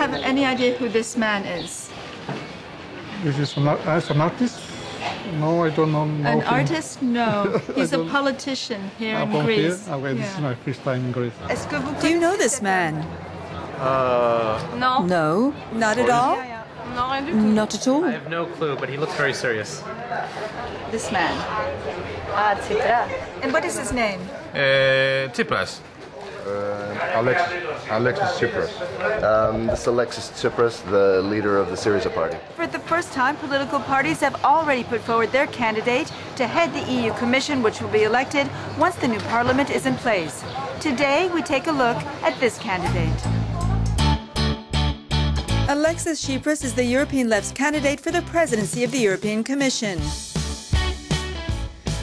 have any idea who this man is? This is an artist? No, I don't know. An artist? No. He's a politician here in Greece. Here? Okay, this is my first time in Greece. Do you know this man? No. No, not at all? Not at all. I have no clue, but he looks very serious. This man. Tsipras. And what is his name? Tsipras. Alexis Tsipras. This is Alexis Tsipras, the leader of the Syriza party. For the first time, political parties have already put forward their candidate to head the EU Commission, which will be elected once the new parliament is in place. Today, we take a look at this candidate. Alexis Tsipras is the European Left's candidate for the presidency of the European Commission.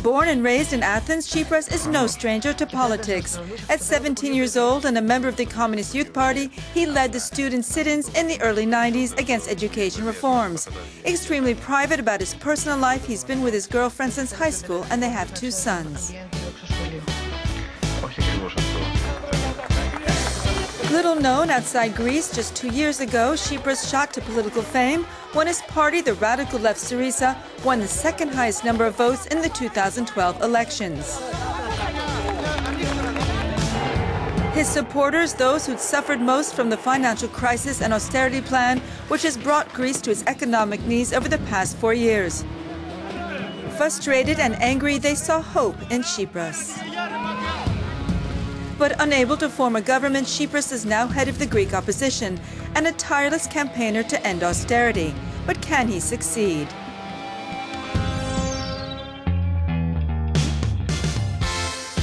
Born and raised in Athens, Tsipras is no stranger to politics. At 17 years old and a member of the Communist Youth Party, he led the student sit-ins in the early 90s against education reforms. Extremely private about his personal life, he's been with his girlfriend since high school and they have 2 sons. Little known outside Greece, just 2 years ago, Tsipras shot to political fame when his party, the radical left Syriza, won the second highest number of votes in the 2012 elections. His supporters, those who'd suffered most from the financial crisis and austerity plan, which has brought Greece to its economic knees over the past 4 years. Frustrated and angry, they saw hope in Tsipras. But unable to form a government, Tsipras is now head of the Greek opposition and a tireless campaigner to end austerity. But can he succeed?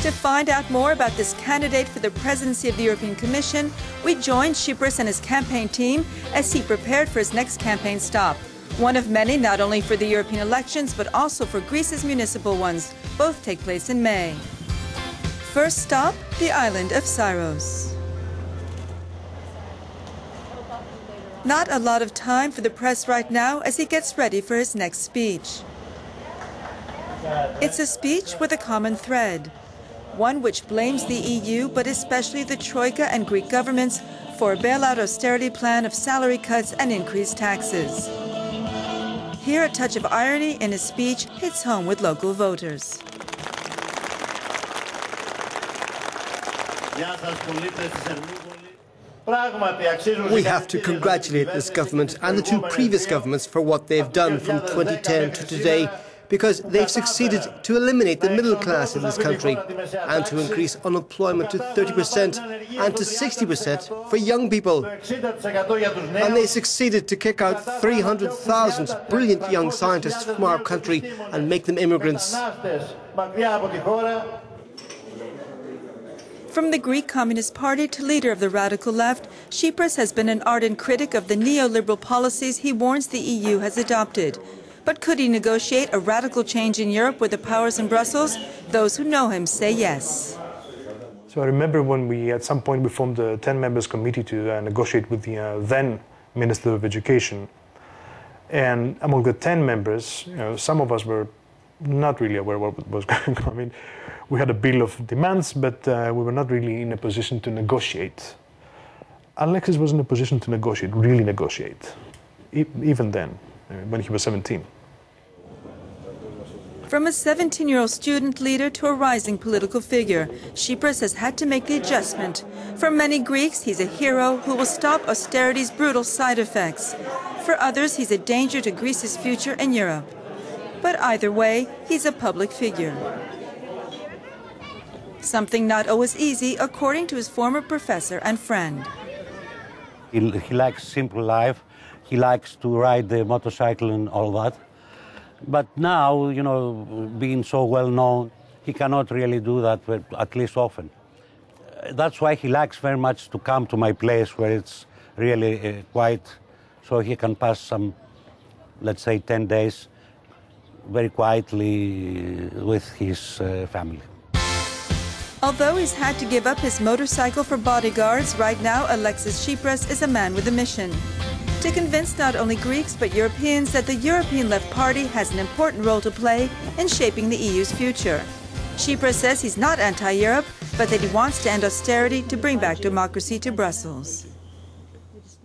To find out more about this candidate for the presidency of the European Commission, we joined Tsipras and his campaign team as he prepared for his next campaign stop. One of many, not only for the European elections, but also for Greece's municipal ones. Both take place in May. First stop, the island of Syros. Not a lot of time for the press right now as he gets ready for his next speech. It's a speech with a common thread, one which blames the EU, but especially the Troika and Greek governments, for a bailout austerity plan of salary cuts and increased taxes. Here, a touch of irony in his speech hits home with local voters. We have to congratulate this government and the 2 previous governments for what they've done from 2010 to today, because they've succeeded to eliminate the middle class in this country and to increase unemployment to 30% and to 60% for young people. And they succeeded to kick out 300,000 brilliant young scientists from our country and make them immigrants. From the Greek Communist Party to leader of the radical left, Tsipras has been an ardent critic of the neoliberal policies he warns the EU has adopted. But could he negotiate a radical change in Europe with the powers in Brussels? Those who know him say yes. So I remember when at some point we formed a 10-members committee to negotiate with the then Minister of Education. And among the 10 members, some of us were not really aware what was going on. I mean, we had a bill of demands, but we were not really in a position to negotiate. Alexis was in a position to negotiate, really negotiate, even then, when he was 17. From a 17-year-old student leader to a rising political figure, Tsipras has had to make the adjustment. For many Greeks, he's a hero who will stop austerity's brutal side effects. For others, he's a danger to Greece's future in Europe. But either way, he's a public figure. Something not always easy, according to his former professor and friend. He likes simple life. He likes to ride the motorcycle and all that. But now, being so well known, he cannot really do that, at least often. That's why he likes very much to come to my place where it's really quiet, so he can pass some, let's say, 10 days very quietly with his family. Although he's had to give up his motorcycle for bodyguards, right now Alexis Tsipras is a man with a mission. To convince not only Greeks but Europeans that the European Left Party has an important role to play in shaping the EU's future. Tsipras says he's not anti-Europe, but that he wants to end austerity to bring back democracy to Brussels.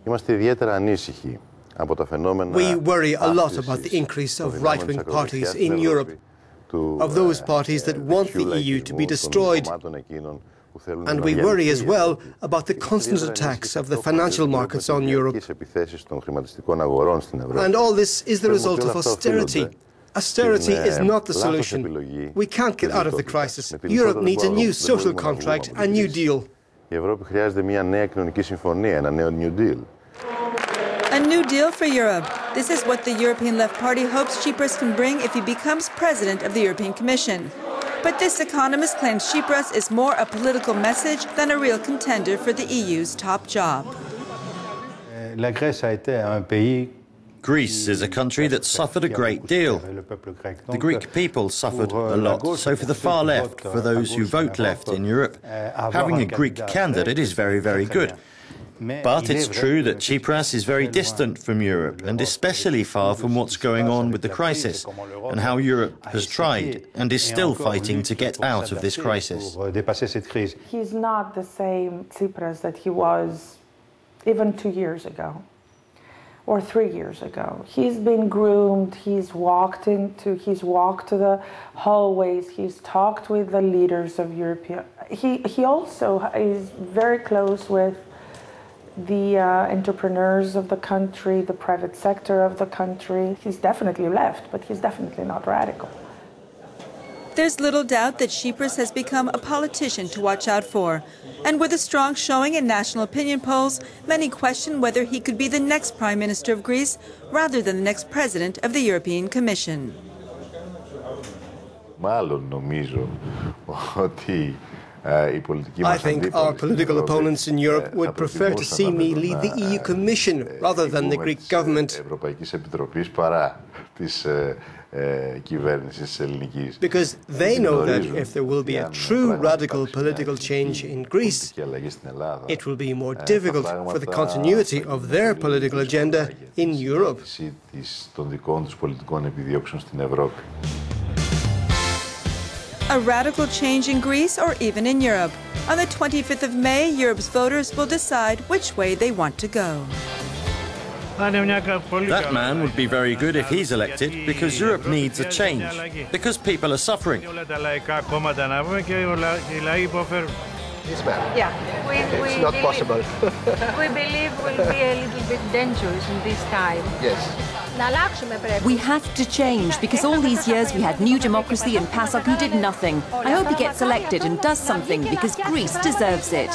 Είμαστε ιδιαίτερα ανήσυχοι από τα φαινόμενα. We worry a lot about the increase of right-wing parties in Europe, of those parties that want the EU to be destroyed. And we worry as well about the constant attacks of the financial markets on Europe. And all this is the result of austerity. Austerity is not the solution. We can't get out of the crisis. Europe needs a new social contract, a new deal. Η Ευρώπη χρειάζεται μια νέα κοινωνική συμφωνία, ένα νέο New Deal. A new deal for Europe. This is what the European Left Party hopes Tsipras can bring if he becomes president of the European Commission. But this economist claims Tsipras is more a political message than a real contender for the EU's top job. Greece is a country that suffered a great deal. The Greek people suffered a lot, so for the far left, for those who vote left in Europe, having a Greek candidate is very, very good. But it's true that Tsipras is very distant from Europe, and especially far from what's going on with the crisis, and how Europe has tried and is still fighting to get out of this crisis. He's not the same Tsipras that he was even 2 years ago or 3 years ago. He's been groomed, he's walked to the hallways, he's talked with the leaders of Europe. He also is very close with the entrepreneurs of the country, the private sector of the country. He's definitely left, but he's definitely not radical. There's little doubt that Tsipras has become a politician to watch out for. And with a strong showing in national opinion polls, many question whether he could be the next Prime Minister of Greece rather than the next President of the European Commission. I think our political opponents in Europe would prefer to see me lead the EU Commission rather than the Greek government. Because they know that if there will be a true radical political change in Greece, it will be more difficult for the continuity of their political agenda in Europe. A radical change in Greece or even in Europe. On the 25th of May, Europe's voters will decide which way they want to go. That man would be very good if he's elected, because Europe needs a change, because people are suffering. Yeah, it's not possible. we believe will be a little bit dangerous in this time. Yes. We have to change, because all these years we had New Democracy and PASOK who did nothing. I hope he gets elected and does something, because Greece deserves it.